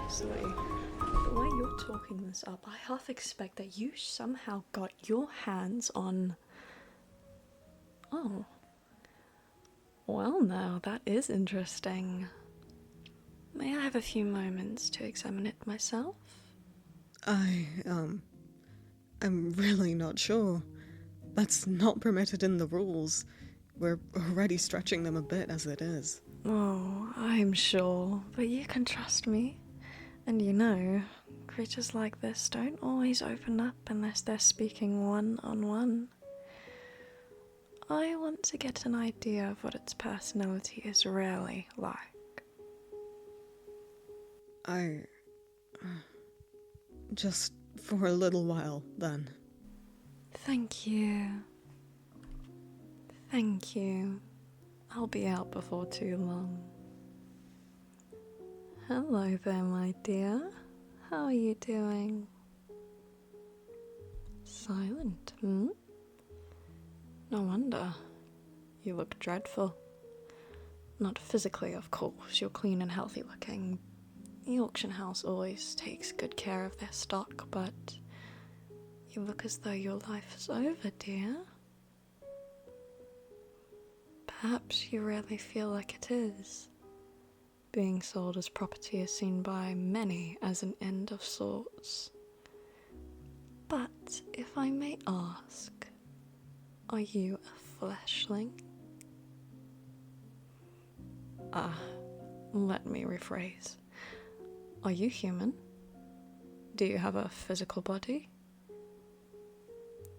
honestly. The way you're talking this up, I half expect that you somehow got your hands on... Oh. Well now, that is interesting. May I have a few moments to examine it myself? I'm really not sure. That's not permitted in the rules. We're already stretching them a bit as it is. Oh, I'm sure, but you can trust me. And you know, creatures like this don't always open up unless they're speaking one-on-one. I want to get an idea of what its personality is really like. Just for a little while, then. Thank you. Thank you. I'll be out before too long. Hello there, my dear. How are you doing? Silent, hmm? No wonder. You look dreadful. Not physically, of course. You're clean and healthy looking. The auction house always takes good care of their stock, but you look as though your life is over, dear. Perhaps you really feel like it is. Being sold as property is seen by many as an end of sorts. But if I may ask, are you a fleshling? Let me rephrase. Are you human? Do you have a physical body?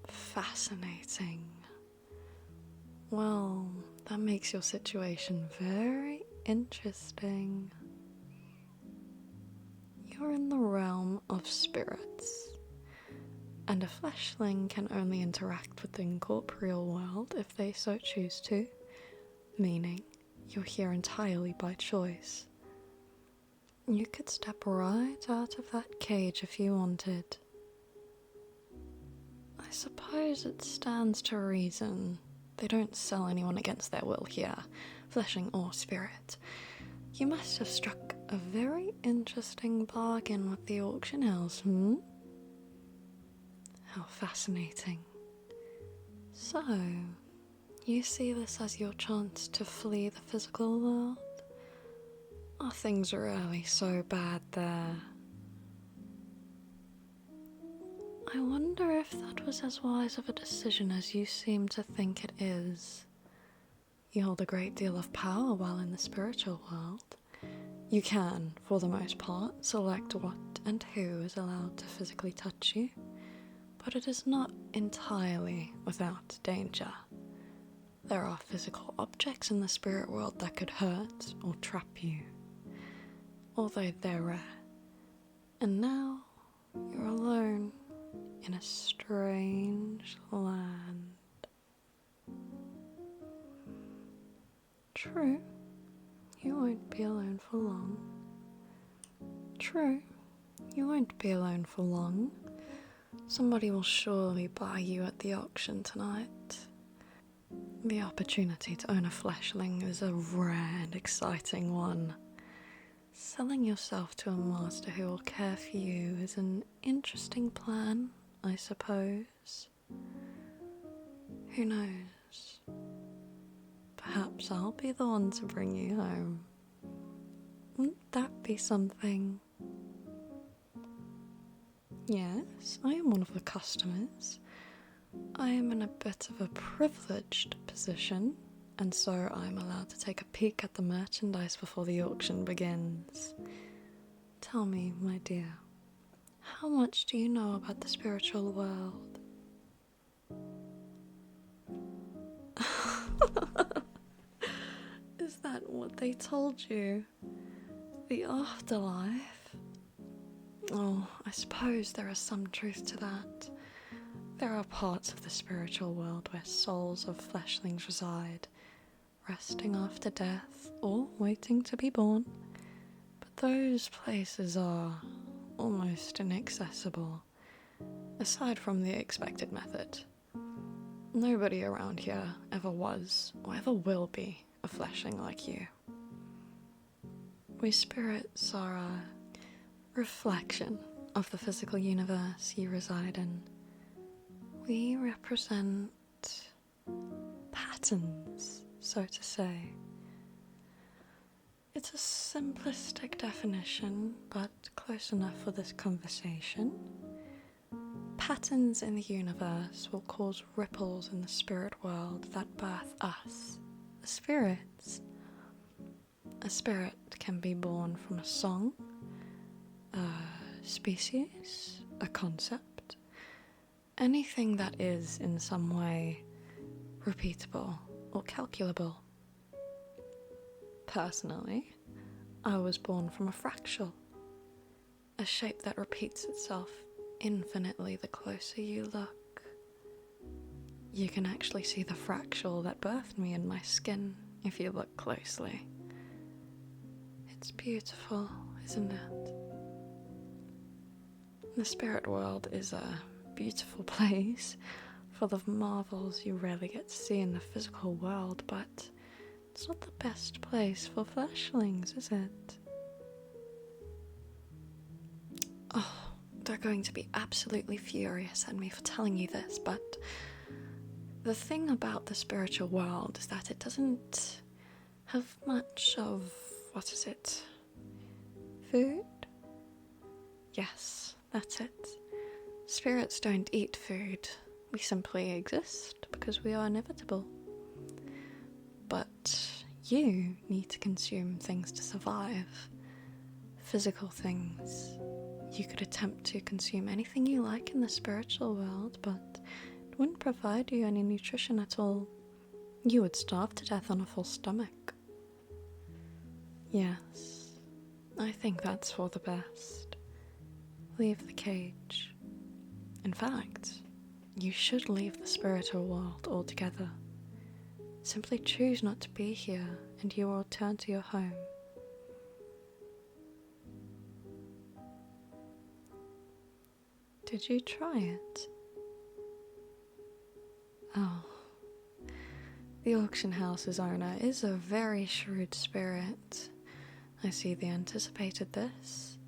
Fascinating. Well, that makes your situation very interesting. You're in the realm of spirits, and a fleshling can only interact with the incorporeal world if they so choose to, meaning you're here entirely by choice. You could step right out of that cage if you wanted. I suppose it stands to reason they don't sell anyone against their will here, fleshling or spirit. You must have struck a very interesting bargain with the auction house, hmm? How fascinating. So, you see this as your chance to flee the physical world? Are things really so bad there? I wonder if that was as wise of a decision as you seem to think it is. You hold a great deal of power while in the spiritual world. You can, for the most part, select what and who is allowed to physically touch you, but it is not entirely without danger. There are physical objects in the spirit world that could hurt or trap you, although they're rare. And now you're alone in a strange land. True, you won't be alone for long. True, you won't be alone for long. Somebody will surely buy you at the auction tonight. The opportunity to own a fleshling is a rare and exciting one. Selling yourself to a master who will care for you is an interesting plan, I suppose. Who knows? Perhaps I'll be the one to bring you home. Wouldn't that be something? Yes, I am one of the customers. I am in a bit of a privileged position, and so I'm allowed to take a peek at the merchandise before the auction begins. Tell me, my dear, how much do you know about the spiritual world? Is that what they told you? The afterlife? Oh, I suppose there is some truth to that. There are parts of the spiritual world where souls of fleshlings reside, resting after death or waiting to be born. But those places are almost inaccessible, aside from the expected method. Nobody around here ever was or ever will be a fleshling like you. We spirits are reflection of the physical universe you reside in. We represent patterns, so to say. It's a simplistic definition, but close enough for this conversation. Patterns in the universe will cause ripples in the spirit world that birth us, the spirits. A spirit can be born from a song, a species, a concept, anything that is in some way repeatable or calculable. Personally, I was born from a fractal, a shape that repeats itself infinitely the closer you look. You can actually see the fractal that birthed me in my skin if you look closely. It's beautiful, isn't it? The spirit world is a beautiful place, full of marvels you rarely get to see in the physical world, but it's not the best place for fleshlings, is it? Oh, they're going to be absolutely furious at me for telling you this, but the thing about the spiritual world is that it doesn't have much of, what is it? Food? Yes, that's it. Spirits don't eat food. We simply exist because we are inevitable. But you need to consume things to survive. Physical things. You could attempt to consume anything you like in the spiritual world, but it wouldn't provide you any nutrition at all. You would starve to death on a full stomach. Yes, I think that's for the best. Leave the cage. In fact, you should leave the spiritual world altogether. Simply choose not to be here, and you will return to your home. Did you try it? Oh. The auction house's owner is a very shrewd spirit. I see they anticipated this.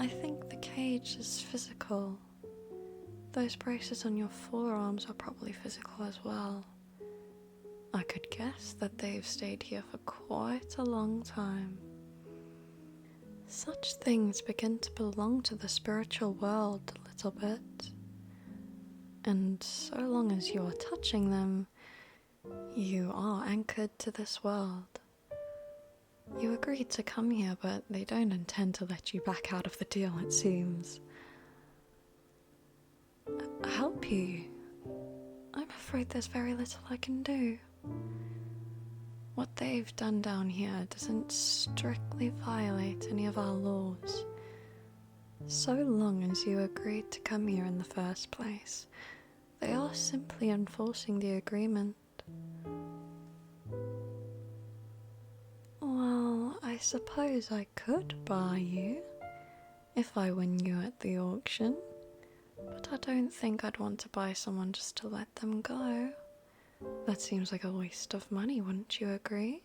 I think the cage is physical. Those braces on your forearms are probably physical as well. I could guess that they've stayed here for quite a long time. Such things begin to belong to the spiritual world a little bit. And so long as you are touching them, you are anchored to this world. You agreed to come here, but they don't intend to let you back out of the deal, it seems. Help you? I'm afraid there's very little I can do. What they've done down here doesn't strictly violate any of our laws. So long as you agreed to come here in the first place, they are simply enforcing the agreement. Well, I suppose I could buy you if I win you at the auction, but I don't think I'd want to buy someone just to let them go. That seems like a waste of money, wouldn't you agree?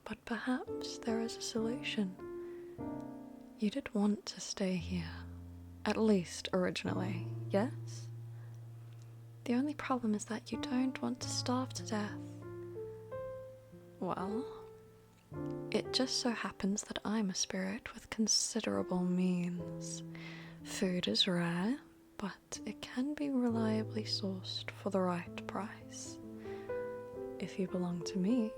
But perhaps there is a solution. You did want to stay here, at least originally, yes? The only problem is that you don't want to starve to death. Well, it just so happens that I'm a spirit with considerable means. Food is rare, but it can be reliably sourced for the right price. If you belong to me,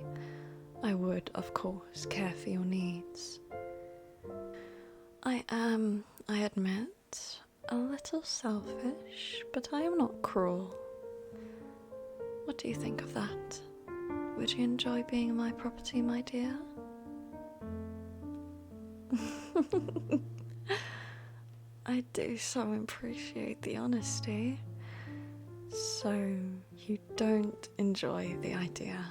I would, of course, care for your needs. I am, I admit, a little selfish, but I am not cruel. What do you think of that? Would you enjoy being my property, my dear? I do so appreciate the honesty. So, you don't enjoy the idea,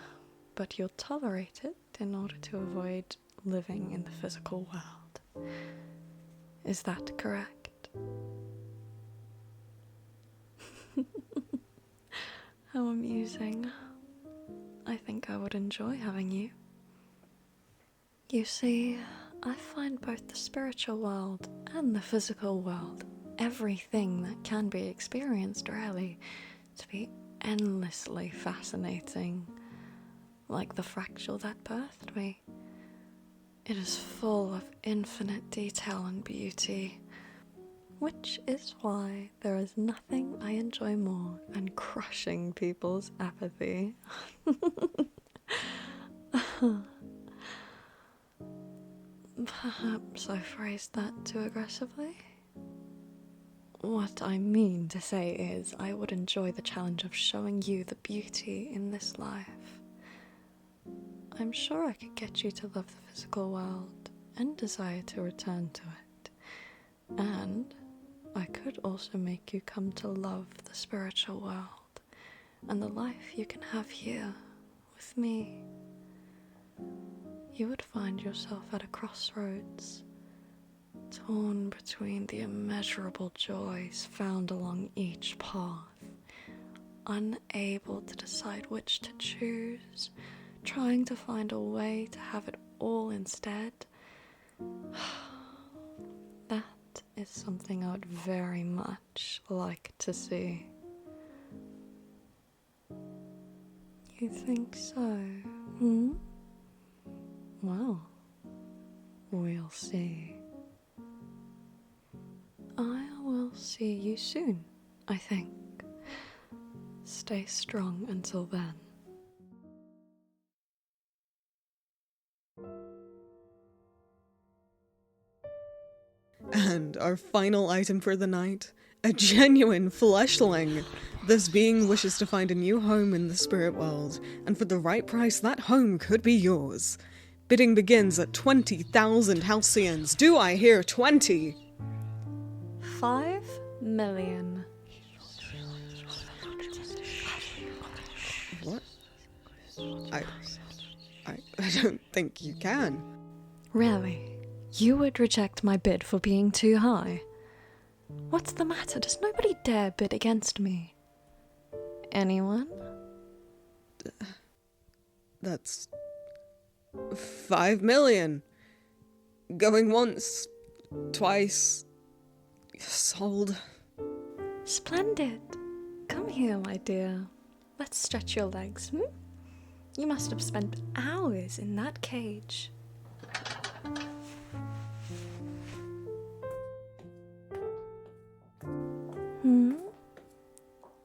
but you'll tolerate it in order to avoid living in the physical world. Is that correct? How amusing. I think I would enjoy having you. You see, I find both the spiritual world and the physical world, everything that can be experienced really, to be endlessly fascinating. Like the fractal that birthed me. It is full of infinite detail and beauty, which is why there is nothing I enjoy more than crushing people's apathy. Perhaps I phrased that too aggressively. What I mean to say is, I would enjoy the challenge of showing you the beauty in this life. I'm sure I could get you to love the physical world and desire to return to it. And I could also make you come to love the spiritual world and the life you can have here with me. You would find yourself at a crossroads, torn between the immeasurable joys found along each path, unable to decide which to choose, trying to find a way to have it all instead. That is something I would very much like to see. You think so, Well, we'll see. I will see you soon, I think. Stay strong until then. And our final item for the night, a genuine fleshling. This being wishes to find a new home in the spirit world, and for the right price, that home could be yours. Bidding begins at 20,000 halcyons. Do I hear 20? 5 million. What? I don't think you can. Really? You would reject my bid for being too high? What's the matter? Does nobody dare bid against me? Anyone? That's 5 million. Going once, twice, sold. Splendid. Come here, my dear. Let's stretch your legs, You must have spent hours in that cage.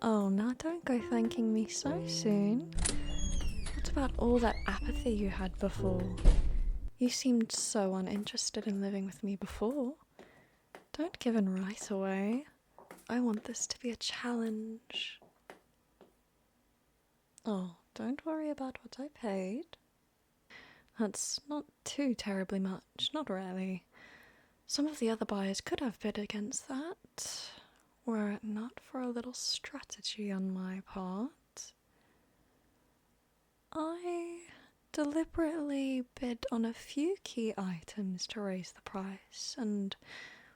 Oh, now don't go thanking me so soon. What about all that apathy you had before? You seemed so uninterested in living with me before. Don't give in right away. I want this to be a challenge. Oh, don't worry about what I paid. That's not too terribly much, not really. Some of the other buyers could have bid against that, were it not for a little strategy on my part. I deliberately bid on a few key items to raise the price and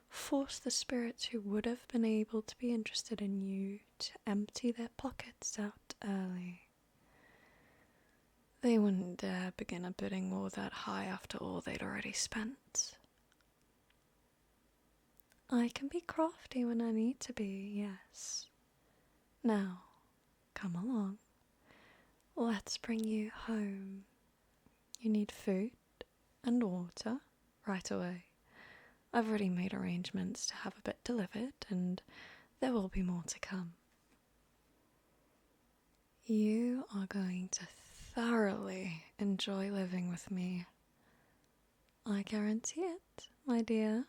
force the spirits who would have been able to be interested in you to empty their pockets out early. They wouldn't dare begin a bidding war that high after all they'd already spent. I can be crafty when I need to be, yes. Now, come along. Let's bring you home. You need food and water right away. I've already made arrangements to have a bit delivered, and there will be more to come. You are going to thoroughly enjoy living with me. I guarantee it, my dear.